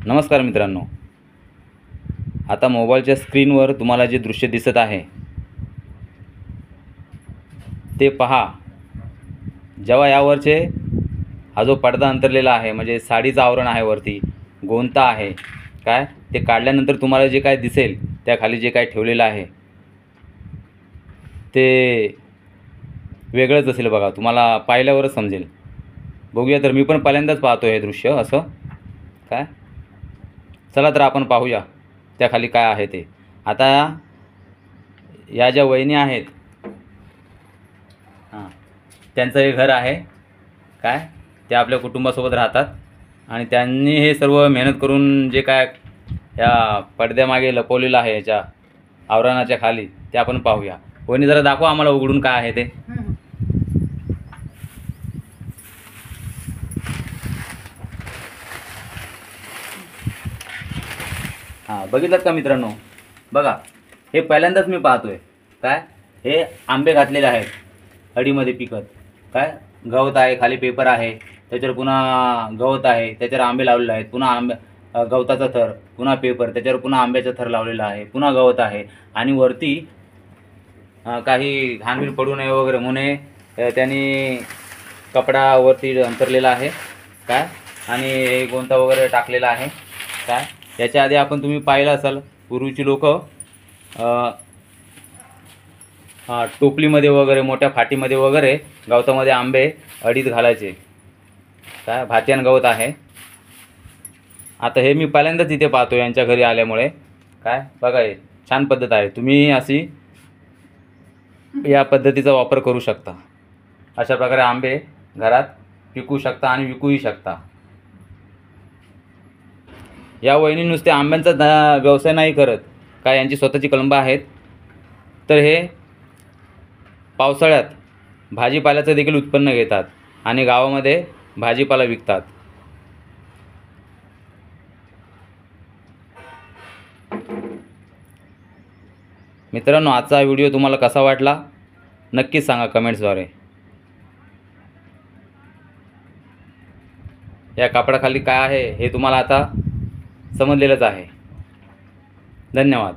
नमस्कार मित्रांनो, आता मोबाईलच्या स्क्रीनवर तुम्हाला जे दृश्य दिसत आहे ते पहा। जेव्हा यावरचे हा जो पडदा अंतरलेला आहे म्हणजे साडीचं आवरण आहे, वरती गोंता आहे काय, ते काढल्यानंतर तुम्हाला जे काय दिसेल त्या खाली जे काय ठेवलेलं आहे ते वेगळंच असेल बघा, तुम्हाला पाहिल्यावरच समजेल। बघूया तर, मी पण पहिल्यांदाच पाहतो हे दृश्य असं काय। चला तर आपण पाहूया त्या खाली काय आहे ते। आता या ज्या वहिनी आहेत त्यांचं हे घर आहे काय, ते आपल्या कुटुंबासोबत राहतात आणि त्यांनी हे सर्व मेहनत करून जे काय या पडद्यामागे लपवलेलं आहे याच्या आवरणाच्या खाली ते आपण पाहूया। वहिनी जरा दाखवा आम्हाला उघडून काय आहे ते। बघितलं का मित्रांनो, बघा हे पहिल्यांदाच मी पाहतोय काय। हे आंबे घातलेले आहेत अडीमध्ये पिकत काय, गवत आहे खाली, पेपर आहे त्याच्यावर, पुन्हा गवत आहे त्याच्यावर आंबे लावलेले आहेत, पुन्हा गवताचा थर, पुन्हा पेपर, त्याच्यावर पुन्हा आंब्याचा थर लावलेला आहे, पुन्हा गवत आहे आणि वरती काही घाणबीण पडू नये वगैरे म्हणून त्यांनी कपडा वरती अंतरलेला आहे काय, आणि हे गोंता वगैरे टाकलेला आहे काय। याच्या आधी आपण तुम्ही पाहिलं असाल, पूर्वीची लोक टोपलीमध्ये वगैरे मोठ्या फाटीमध्ये वगैरे गवतामध्ये आंबे अडीत घालायचे काय, भात्यान गवत आहे। आता हे मी पहिल्यांदाच इथे पाहतो यांच्या घरी आल्यामुळे काय। बघा हे छान पद्धत आहे, तुम्ही अशी या पद्धतीचा वापर करू शकता। अशा प्रकारे आंबे घरात पिकू शकता आणि विकूही शकता। या वहिनी नुसते आंब्यांचा व्यवसाय नाही करत काय, यांची स्वतःची कलमं आहेत, तर हे पावसाळ्यात भाजीपाल्याचं देखील उत्पन्न घेतात आणि गावामध्ये भाजीपाला विकतात। मित्रांनो, आजचा व्हिडिओ तुम्हाला कसा वाटला नक्कीच सांगा कमेंट्सद्वारे। या कापडाखाली काय आहे हे तुम्हाला आता समजलेलंच आहे। धन्यवाद।